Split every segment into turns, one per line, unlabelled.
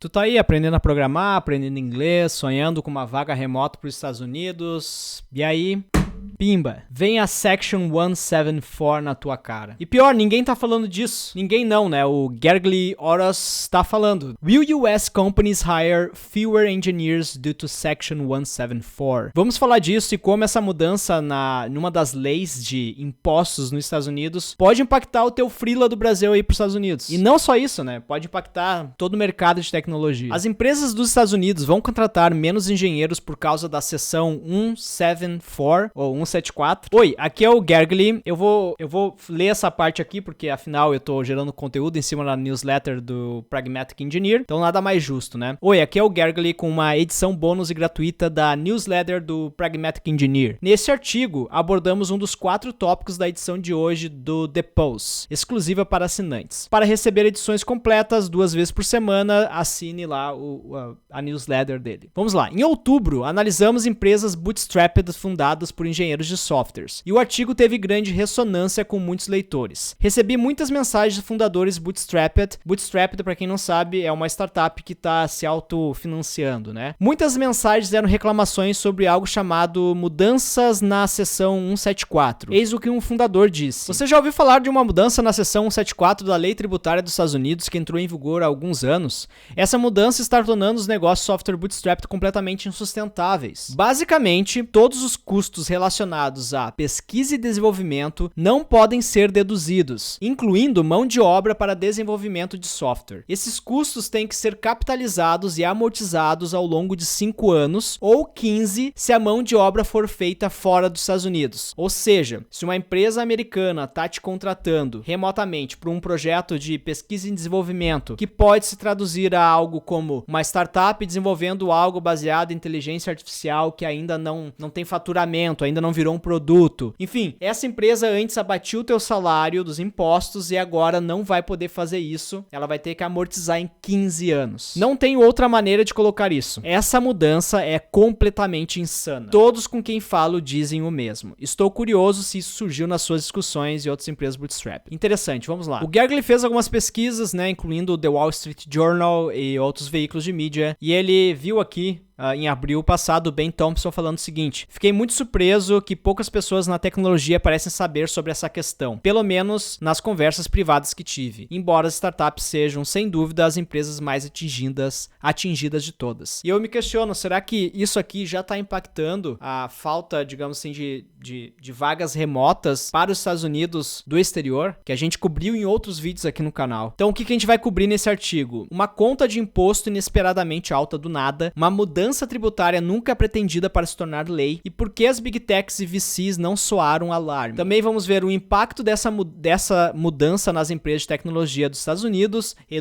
Tu tá aí aprendendo a programar, aprendendo inglês, sonhando com uma vaga remota para os Estados Unidos, e aí... Pimba, vem a Section 174 na tua cara. E pior, ninguém tá falando disso. Ninguém não, né? O Gergely Orosz tá falando. Will US companies hire fewer engineers due to Section 174? Vamos falar disso e como essa mudança numa das leis de impostos nos Estados Unidos pode impactar o teu freela do Brasil aí pros Estados Unidos. E não só isso, né? Pode impactar todo o mercado de tecnologia. As empresas dos Estados Unidos vão contratar menos engenheiros por causa da Seção 174 ou 174. Oi, aqui é o Gergely. Eu vou ler essa parte aqui porque afinal eu tô gerando conteúdo em cima da newsletter do Pragmatic Engineer, então nada mais justo, né? Oi, aqui é o Gergely com uma edição bônus e gratuita da newsletter do Pragmatic Engineer. Nesse artigo, abordamos um dos 4 tópicos da edição de hoje do The Post, exclusiva para assinantes. Para receber edições completas 2 vezes por semana, assine lá a newsletter dele. Vamos lá. Em outubro, analisamos empresas bootstrapped fundadas por engenheiros de softwares, e o artigo teve grande ressonância com muitos leitores. Recebi muitas mensagens de fundadores bootstrapped. Bootstrapped, para quem não sabe, é uma startup que está se autofinanciando, né? Muitas mensagens eram reclamações sobre algo chamado mudanças na seção 174. Eis o que um fundador disse. Você já ouviu falar de uma mudança na seção 174 da lei tributária dos Estados Unidos que entrou em vigor há alguns anos? Essa mudança está tornando os negócios software bootstrapped completamente insustentáveis. Basicamente, todos os custos relacionados a pesquisa e desenvolvimento não podem ser deduzidos, incluindo mão de obra para desenvolvimento de software. Esses custos têm que ser capitalizados e amortizados ao longo de 5 anos ou 15 se a mão de obra for feita fora dos Estados Unidos. Ou seja, se uma empresa americana está te contratando remotamente para um projeto de pesquisa e desenvolvimento que pode se traduzir a algo como uma startup desenvolvendo algo baseado em inteligência artificial que ainda não tem faturamento, ainda não virou um produto. Enfim, essa empresa antes abatia o teu salário dos impostos e agora não vai poder fazer isso. Ela vai ter que amortizar em 15 anos. Não tem outra maneira de colocar isso. Essa mudança é completamente insana. Todos com quem falo dizem o mesmo. Estou curioso se isso surgiu nas suas discussões e outras empresas bootstrap. Interessante, vamos lá. O Gergely fez algumas pesquisas, né, incluindo o The Wall Street Journal e outros veículos de mídia, e ele viu aqui em abril passado, o Ben Thompson falando o seguinte: fiquei muito surpreso que poucas pessoas na tecnologia parecem saber sobre essa questão, pelo menos nas conversas privadas que tive, embora as startups sejam, sem dúvida, as empresas mais atingidas de todas. E eu me questiono, será que isso aqui já está impactando a falta, digamos assim, de vagas remotas para os Estados Unidos do exterior, que a gente cobriu em outros vídeos aqui no canal? Então, o que a gente vai cobrir nesse artigo? Uma conta de imposto inesperadamente alta do nada, uma mudança tributária nunca pretendida para se tornar lei, e por que as Big Techs e VCs não soaram alarme. Também vamos ver o impacto dessa mudança nas empresas de tecnologia dos Estados Unidos e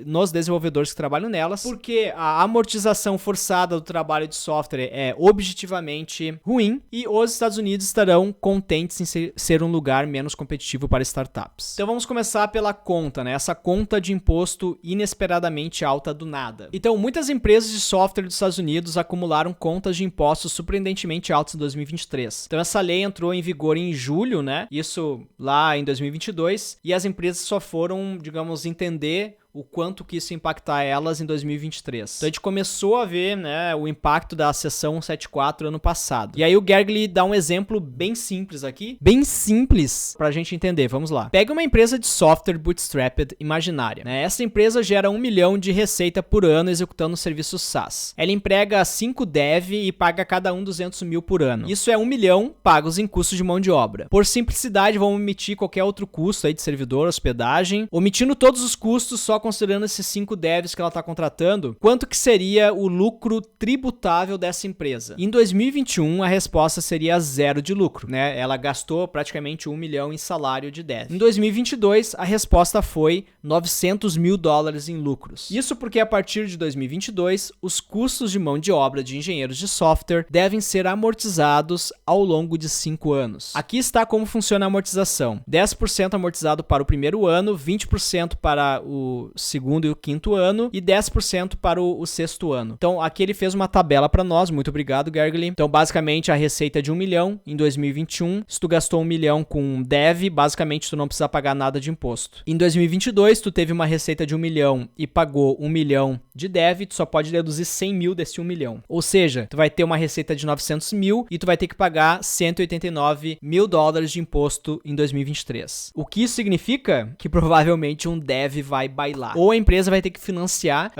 nos desenvolvedores que trabalham nelas, porque a amortização forçada do trabalho de software é objetivamente ruim, e os Estados Unidos estarão contentes em ser um lugar menos competitivo para startups. Então vamos começar pela conta, né? Essa conta de imposto inesperadamente alta do nada. Então, muitas empresas de software dos Estados Unidos acumularam contas de impostos surpreendentemente altas em 2023. Então essa lei entrou em vigor em julho, né? Isso lá em 2022, e as empresas só foram, digamos, entender o quanto que isso impactar elas em 2023. Então a gente começou a ver, né, o impacto da seção 174 ano passado. E aí o Gergely dá um exemplo bem simples aqui, bem simples pra gente entender. Vamos lá. Pega uma empresa de software bootstrapped imaginária, né? Essa empresa gera 1 milhão de receita por ano executando serviços SaaS. Ela emprega 5 dev e paga cada um 200 mil por ano. Isso é 1 milhão pagos em custos de mão de obra. Por simplicidade, vamos omitir qualquer outro custo aí de servidor, hospedagem. Omitindo todos os custos, só considerando esses 5 devs que ela está contratando, quanto que seria o lucro tributável dessa empresa? Em 2021, a resposta seria 0 de lucro, né? Ela gastou praticamente 1 milhão em salário de dev. Em 2022, a resposta foi 900 mil dólares em lucros. Isso porque a partir de 2022, os custos de mão de obra de engenheiros de software devem ser amortizados ao longo de 5 anos. Aqui está como funciona a amortização. 10% amortizado para o primeiro ano, 20% para o segundo e o quinto ano e 10% para o sexto ano. Então, aqui ele fez uma tabela para nós. Muito obrigado, Gergely. Então, basicamente, a receita é de 1 milhão em 2021. Se tu gastou 1 milhão com dev, basicamente, tu não precisa pagar nada de imposto. Em 2022, tu teve uma receita de 1 milhão e pagou 1 milhão de dev, tu só pode deduzir 100 mil desse 1 milhão. Ou seja, tu vai ter uma receita de 900 mil e tu vai ter que pagar 189 mil dólares de imposto em 2023. O que isso significa? Que provavelmente um dev vai bailar. Ou a empresa vai ter que financiar,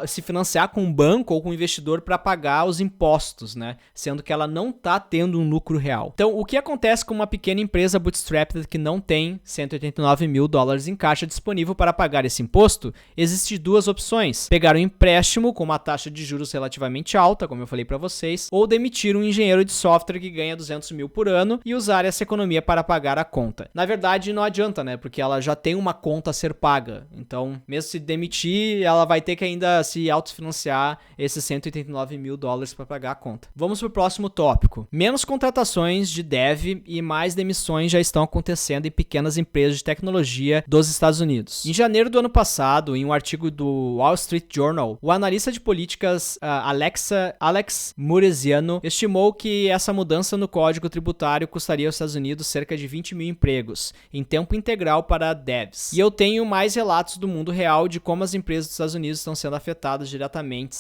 se financiar com um banco ou com um investidor para pagar os impostos, né? Sendo que ela não tá tendo um lucro real. Então, o que acontece com uma pequena empresa bootstrapped que não tem 189 mil dólares em caixa disponível para pagar esse imposto? Existem duas opções. Pegar um empréstimo com uma taxa de juros relativamente alta, como eu falei para vocês, ou demitir um engenheiro de software que ganha 200 mil por ano e usar essa economia para pagar a conta. Na verdade, não adianta, né? Porque ela já tem uma conta a ser paga. Então, mesmo se demitir, ela vai ter que ainda se autofinanciar esses 189 mil dólares para pagar a conta. Vamos para o próximo tópico. Menos contratações de dev e mais demissões já estão acontecendo em pequenas empresas de tecnologia dos Estados Unidos. Em janeiro do ano passado, em um artigo do Wall Street Journal, o analista de políticas Alex Muresiano estimou que essa mudança no código tributário custaria aos Estados Unidos cerca de 20 mil empregos em tempo integral para devs. E eu tenho mais relatos do mundo real de como as empresas dos Estados Unidos estão sendo afetadas diretamente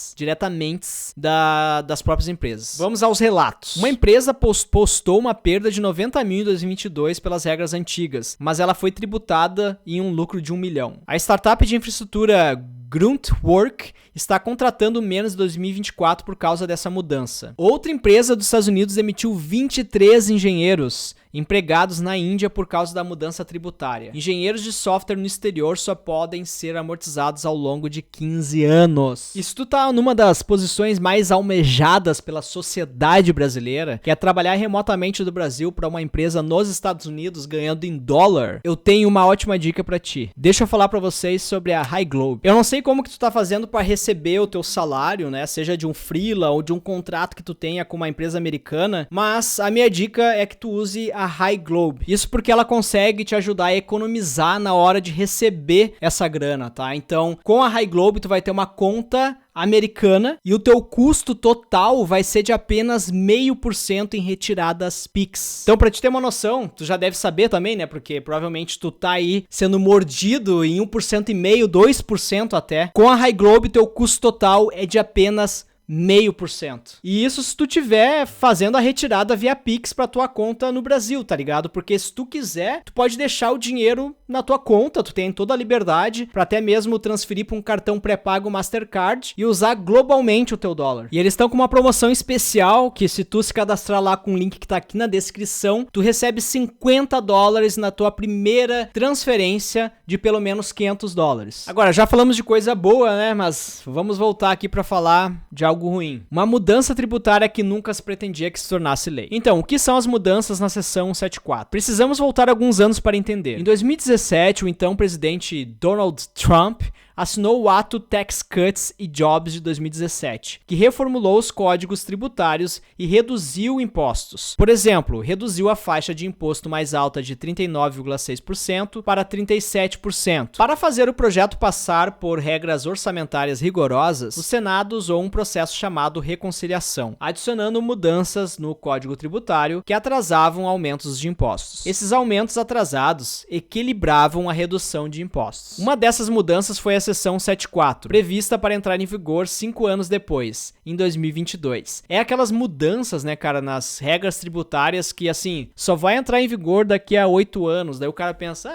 das próprias empresas. Vamos aos relatos. Uma empresa postou uma perda de 90 mil em 2022 pelas regras antigas, mas ela foi tributada em um lucro de 1 milhão. A startup de infraestrutura Gruntwork está contratando menos em 2024 por causa dessa mudança. Outra empresa dos Estados Unidos demitiu 23 engenheiros empregados na Índia por causa da mudança tributária. Engenheiros de software no exterior só podem ser amortizados ao longo de 15 anos. E se tu tá numa das posições mais almejadas pela sociedade brasileira, que é trabalhar remotamente do Brasil para uma empresa nos Estados Unidos ganhando em dólar, eu tenho uma ótima dica para ti. Deixa eu falar para vocês sobre a HighGlobe. Eu não sei como que tu tá fazendo para receber o teu salário, né? Seja de um freela ou de um contrato que tu tenha com uma empresa americana, mas a minha dica é que tu use a HighGlobe. Isso porque ela consegue te ajudar a economizar na hora de receber essa grana, tá? Então, com a HighGlobe tu vai ter uma conta americana e o teu custo total vai ser de apenas 0,5% em retiradas Pix. Então, pra te ter uma noção, tu já deve saber também, né? Porque provavelmente tu tá aí sendo mordido em 1,5%, 2% até. Com a HighGlobe, teu custo total é de apenas 0,5%. E isso se tu tiver fazendo a retirada via Pix pra tua conta no Brasil, tá ligado? Porque se tu quiser, tu pode deixar o dinheiro na tua conta, tu tem toda a liberdade pra até mesmo transferir pra um cartão pré-pago Mastercard e usar globalmente o teu dólar. E eles estão com uma promoção especial que se tu se cadastrar lá com o link que tá aqui na descrição, tu recebe $50 na tua primeira transferência de pelo menos $500. Agora, já falamos de coisa boa, né? Mas vamos voltar aqui pra falar de algo ruim. Uma mudança tributária que nunca se pretendia que se tornasse lei. Então, o que são as mudanças na seção 174? Precisamos voltar alguns anos para entender. Em 2017, o então presidente Donald Trump assinou o ato Tax Cuts e Jobs de 2017, que reformulou os códigos tributários e reduziu impostos. Por exemplo, reduziu a faixa de imposto mais alta de 39,6% para 37%. Para fazer o projeto passar por regras orçamentárias rigorosas, o Senado usou um processo chamado reconciliação, adicionando mudanças no código tributário que atrasavam aumentos de impostos. Esses aumentos atrasados equilibravam a redução de impostos. Uma dessas mudanças foi a seção 74, prevista para entrar em vigor 5 anos depois, em 2022. É aquelas mudanças, né, cara, nas regras tributárias que, assim, só vai entrar em vigor daqui a 8 anos. Daí o cara pensa,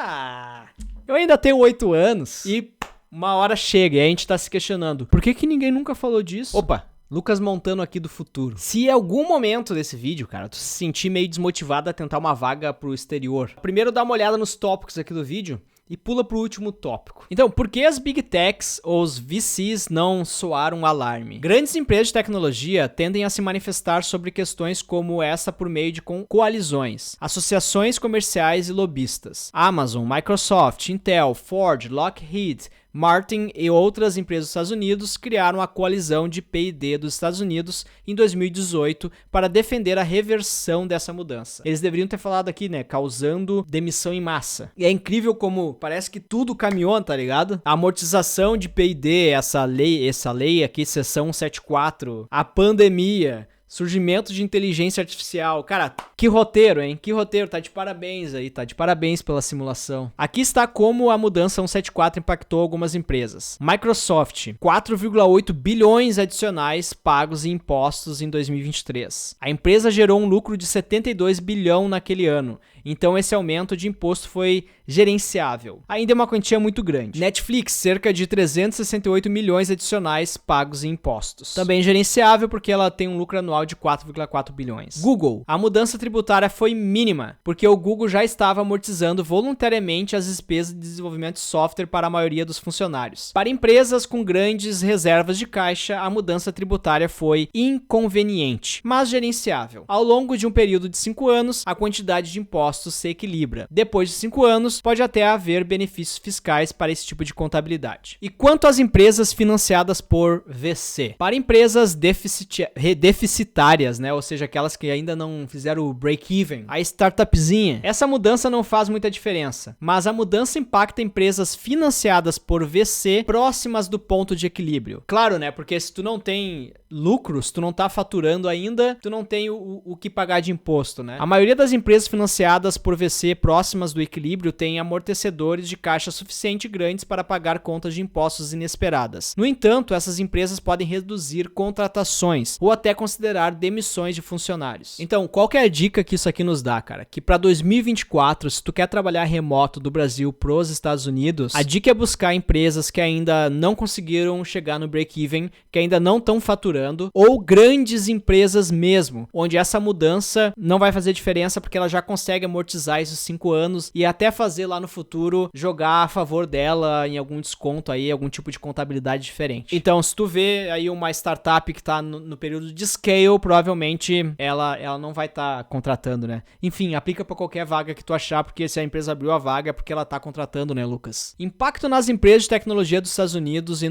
eu ainda tenho 8 anos. E uma hora chega e a gente tá se questionando, por que ninguém nunca falou disso? Opa! Lucas Montano aqui do futuro. Se em algum momento desse vídeo, cara, tu se sentir meio desmotivado a tentar uma vaga pro exterior, primeiro dá uma olhada nos tópicos aqui do vídeo e pula pro último tópico. Então, por que as Big Techs ou os VCs não soaram um alarme? Grandes empresas de tecnologia tendem a se manifestar sobre questões como essa por meio de coalizões, associações comerciais e lobistas. Amazon, Microsoft, Intel, Ford, Lockheed, Martin e outras empresas dos Estados Unidos criaram a coalizão de P&D dos Estados Unidos em 2018 para defender a reversão dessa mudança. Eles deveriam ter falado aqui, né, causando demissão em massa. E é incrível como parece que tudo caminhou, tá ligado? A amortização de P&D, essa lei aqui, seção 174, a pandemia, surgimento de inteligência artificial. Cara, que roteiro, hein? Que roteiro. Tá de parabéns aí, tá de parabéns pela simulação. Aqui está como a mudança 174 impactou algumas empresas. Microsoft, 4,8 bilhões adicionais pagos em impostos em 2023. A empresa gerou um lucro de 72 bilhão naquele ano. Então esse aumento de imposto foi gerenciável. Ainda é uma quantia muito grande. Netflix, cerca de 368 milhões adicionais pagos em impostos. Também gerenciável porque ela tem um lucro anual de 4,4 bilhões. Google, a mudança tributária foi mínima, porque o Google já estava amortizando voluntariamente as despesas de desenvolvimento de software para a maioria dos funcionários. Para empresas com grandes reservas de caixa, a mudança tributária foi inconveniente, mas gerenciável. Ao longo de um período de 5 anos, a quantidade de impostos se equilibra. Depois de 5 anos, pode até haver benefícios fiscais para esse tipo de contabilidade. E quanto às empresas financiadas por VC? Para empresas deficitárias, né? Ou seja, aquelas que ainda não fizeram o break-even, a startupzinha, essa mudança não faz muita diferença, mas a mudança impacta empresas financiadas por VC próximas do ponto de equilíbrio. Claro, né? Porque se tu não tem lucros, tu não tá faturando ainda, tu não tem o que pagar de imposto, né? A maioria das empresas financiadas por VC próximas do equilíbrio têm amortecedores de caixa suficiente grandes para pagar contas de impostos inesperadas. No entanto, essas empresas podem reduzir contratações ou até considerar demissões de funcionários. Então, qual que é a dica que isso aqui nos dá, cara? Que para 2024, se tu quer trabalhar remoto do Brasil pros Estados Unidos, a dica é buscar empresas que ainda não conseguiram chegar no break-even, que ainda não estão faturando, ou grandes empresas mesmo, onde essa mudança não vai fazer diferença porque ela já consegue amortizar esses 5 anos e até fazer lá no futuro jogar a favor dela em algum desconto aí, algum tipo de contabilidade diferente. Então, se tu vê aí uma startup que tá no período de scale, provavelmente ela não vai estar contratando, né? Enfim, aplica pra qualquer vaga que tu achar, porque se a empresa abriu a vaga é porque ela tá contratando, né, Lucas? Impacto nas empresas de tecnologia dos Estados Unidos e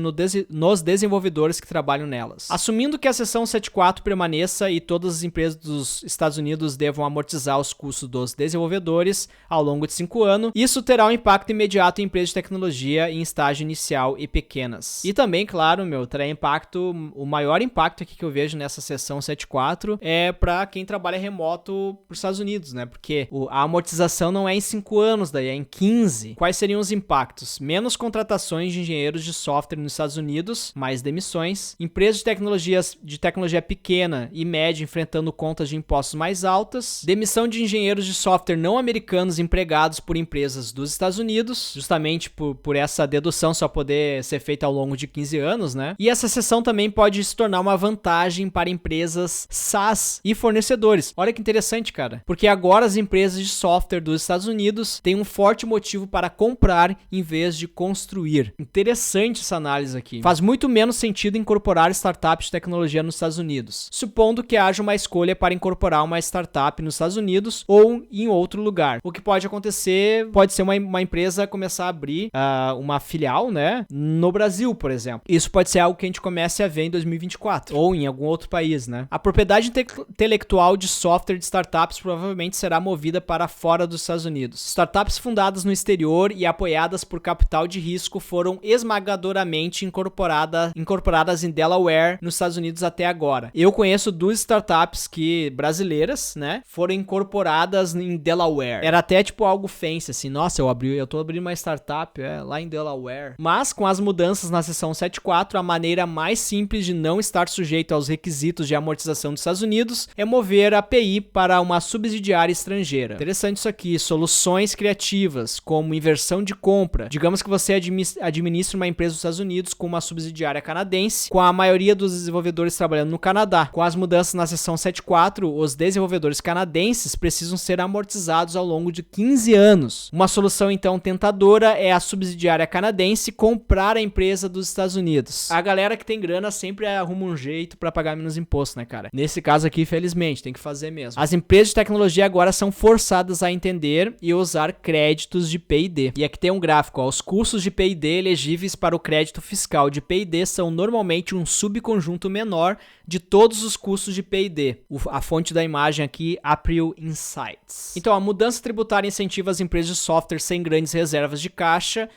nos desenvolvedores que trabalham nelas. Assumindo que a seção 74 permaneça e todas as empresas dos Estados Unidos devam amortizar os custos dos desenvolvedores ao longo de 5 anos, isso terá um impacto imediato em empresas de tecnologia em estágio inicial e pequenas. E também, claro, terá impacto, o maior impacto aqui que eu vejo nessa seção 74 é para quem trabalha remoto para os Estados Unidos, né? Porque a amortização não é em 5 anos, daí é em 15. Quais seriam os impactos? Menos contratações de engenheiros de software nos Estados Unidos, mais demissões, empresas de tecnologia pequena e média enfrentando contas de impostos mais altas, demissão de engenheiros de software não americanos empregados por empresas dos Estados Unidos, justamente por essa dedução só poder ser feita ao longo de 15 anos, né? E essa seção também pode se tornar uma vantagem para empresas SaaS e fornecedores. Olha que interessante, cara. Porque agora as empresas de software dos Estados Unidos têm um forte motivo para comprar em vez de construir. Interessante essa análise aqui. Faz muito menos sentido incorporar startups de tecnologia nos Estados Unidos, supondo que haja uma escolha para incorporar uma startup nos Estados Unidos ou em outro lugar. O que pode acontecer, pode ser uma empresa começar a abrir uma filial, né, no Brasil, por exemplo. Isso pode ser algo que a gente comece a ver em 2024 ou em algum outro país, né? A propriedade intelectual de software de startups provavelmente será movida para fora dos Estados Unidos. Startups fundadas no exterior e apoiadas por capital de risco foram esmagadoramente incorporadas em Delaware, nos Estados Unidos até agora. Eu conheço 2 startups brasileiras, né, foram incorporadas em Delaware. Era até tipo algo fancy, assim, nossa, eu tô abrindo uma startup lá em Delaware. Mas com as mudanças na seção 74, a maneira mais simples de não estar sujeito aos requisitos de amortização dos Estados Unidos é mover a API para uma subsidiária estrangeira. Interessante isso aqui, soluções criativas, como inversão de compra. Digamos que você administra uma empresa dos Estados Unidos com uma subsidiária canadense, com a maioria dos desenvolvedores trabalhando no Canadá. Com as mudanças na seção 74, os desenvolvedores canadenses precisam ser amortizados ao longo de 15 anos. Uma solução então tentadora é a subsidiária canadense comprar a empresa dos Estados Unidos. A galera que tem grana sempre arruma um jeito para pagar menos imposto, né, cara? Nesse caso aqui, felizmente, tem que fazer mesmo. As empresas de tecnologia agora são forçadas a entender e usar créditos de P&D. E aqui tem um gráfico, ó. Os custos de P&D elegíveis para o crédito fiscal de P&D são normalmente um subconjunto menor de todos os custos de P&D. A fonte da imagem aqui, April Insights. Então, a mudança tributária incentiva as empresas de software sem grandes reservas de caixa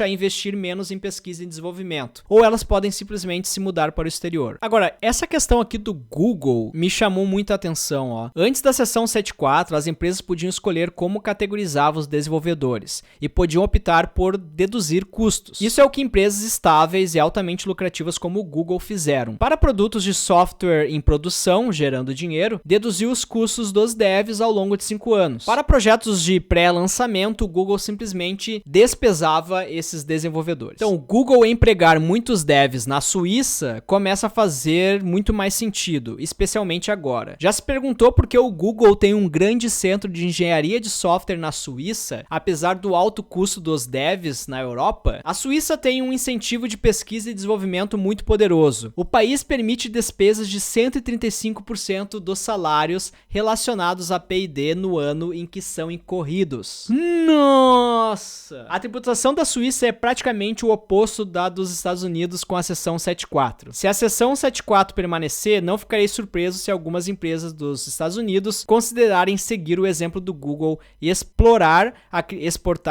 a investir menos em pesquisa e desenvolvimento. Ou elas podem simplesmente se mudar para o exterior. Agora, essa questão aqui do Google me chamou muita atenção, ó. Antes da seção 74, as empresas podiam escolher como categorizavam os desenvolvedores e podiam optar por deduzir custos. Isso é o que empresas estáveis e altamente lucrativas como o Google fizeram. Para produtos de software em produção, gerando dinheiro, deduziu os custos dos devs ao longo de 5 anos. Para projetos de pré-lançamento, o Google simplesmente despesava esses desenvolvedores. Então, o Google empregar muitos devs na Suíça começa a fazer muito mais sentido, especialmente agora. Já se perguntou por que o Google tem um grande centro de engenharia de software na Suíça, apesar do alto custo dos devs na Europa? A Suíça tem um incentivo de pesquisa e desenvolvimento muito poderoso. O país permite despesas de 135% dos salários relacionados a P&D no ano em que são incorridos. Nossa! A tributação da Suíça é praticamente o oposto da dos Estados Unidos com a seção 74. Se a seção 74 permanecer, não ficarei surpreso se algumas empresas dos Estados Unidos considerarem seguir o exemplo do Google e exportar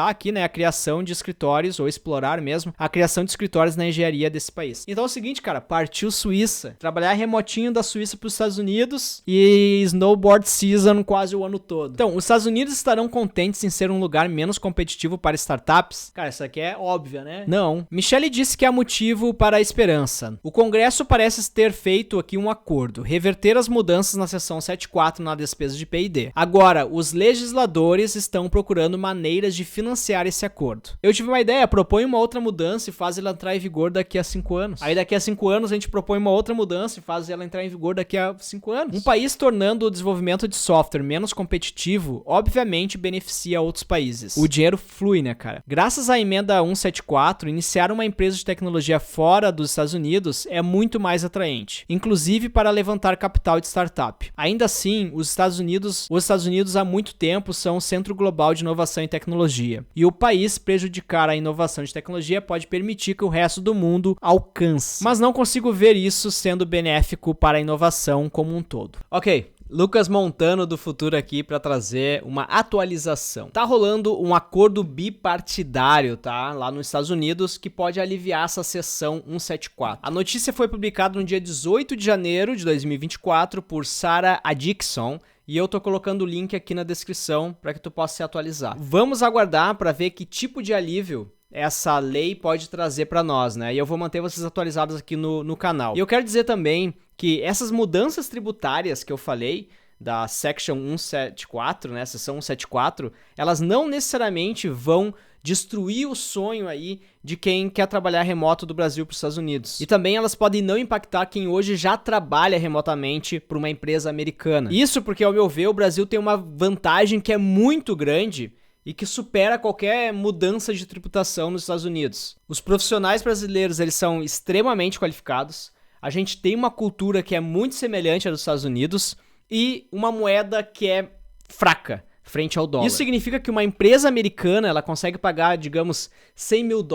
aqui, né, a criação de escritórios, ou explorar mesmo, a criação de escritórios na engenharia desse país. Então é o seguinte, cara, partiu Suíça, trabalhar remotinho da Suíça para os Estados Unidos e snowboard season quase o ano todo. Então, os Estados Unidos estarão contentes em ser um lugar menos competitivo para startups? Cara, isso aqui é óbvio, né? Não. Michele disse que há motivo para a esperança. O Congresso parece ter feito aqui um acordo, reverter as mudanças na seção 74 na despesa de P&D. Agora, os legisladores estão procurando maneiras de financiar esse acordo. Eu tive uma ideia, propõe uma outra mudança e faz ela entrar em vigor daqui a 5 anos. Aí daqui a 5 anos a gente propõe uma outra mudança e faz ela entrar em vigor daqui a 5 anos. Um país tornando o desenvolvimento de software menos competitivo, obviamente beneficia outros países. O dinheiro flui, né, cara? Graças à emenda 174, iniciar uma empresa de tecnologia fora dos Estados Unidos é muito mais atraente, inclusive para levantar capital de startup. Ainda assim, os Estados Unidos há muito tempo são o centro global de inovação e tecnologia, e o país prejudicar a inovação de tecnologia pode permitir que o resto do mundo alcance. Mas não consigo ver isso sendo benéfico para a inovação como um todo. Ok. Lucas Montano do futuro aqui para trazer uma atualização. Tá rolando um acordo bipartidário, tá? Lá nos Estados Unidos, que pode aliviar essa seção 174. A notícia foi publicada no dia 18 de janeiro de 2024 por Sarah Addickson, e eu tô colocando o link aqui na descrição para que tu possa se atualizar. Vamos aguardar para ver que tipo de alívio essa lei pode trazer para nós, né? E eu vou manter vocês atualizados aqui no canal. E eu quero dizer também que essas mudanças tributárias que eu falei, da Section 174, né, seção 174, elas não necessariamente vão destruir o sonho aí de quem quer trabalhar remoto do Brasil para os Estados Unidos. E também elas podem não impactar quem hoje já trabalha remotamente para uma empresa americana. Isso porque, ao meu ver, o Brasil tem uma vantagem que é muito grande e que supera qualquer mudança de tributação nos Estados Unidos. Os profissionais brasileiros, eles são extremamente qualificados, a gente tem uma cultura que é muito semelhante à dos Estados Unidos e uma moeda que é fraca frente ao dólar. Isso significa que uma empresa americana, ela consegue pagar, digamos, $100 mil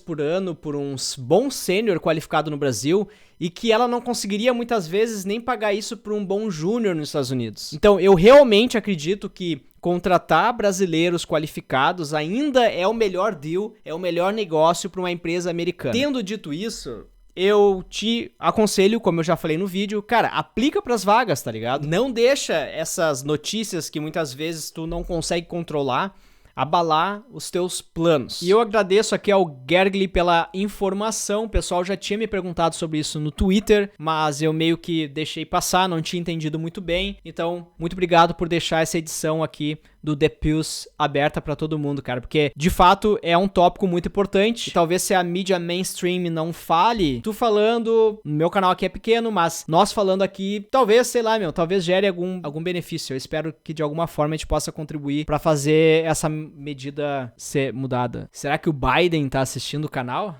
por ano por um bom sênior qualificado no Brasil e que ela não conseguiria muitas vezes nem pagar isso por um bom júnior nos Estados Unidos. Então, eu realmente acredito que contratar brasileiros qualificados ainda é o melhor deal, é o melhor negócio para uma empresa americana. Tendo dito isso, eu te aconselho, como eu já falei no vídeo, cara, aplica pras vagas, tá ligado? Não deixa essas notícias que muitas vezes tu não consegue controlar abalar os teus planos. E eu agradeço aqui ao Gergely pela informação. O pessoal já tinha me perguntado sobre isso no Twitter, mas eu meio que deixei passar, não tinha entendido muito bem. Então, muito obrigado por deixar essa edição aqui do The Pills aberta pra todo mundo, cara, porque de fato é um tópico muito importante. E talvez se a mídia mainstream não fale, tu falando, meu canal aqui é pequeno, mas nós falando aqui, talvez, sei lá, talvez gere algum benefício. Eu espero que de alguma forma a gente possa contribuir pra fazer essa medida ser mudada. Será que o Biden tá assistindo o canal?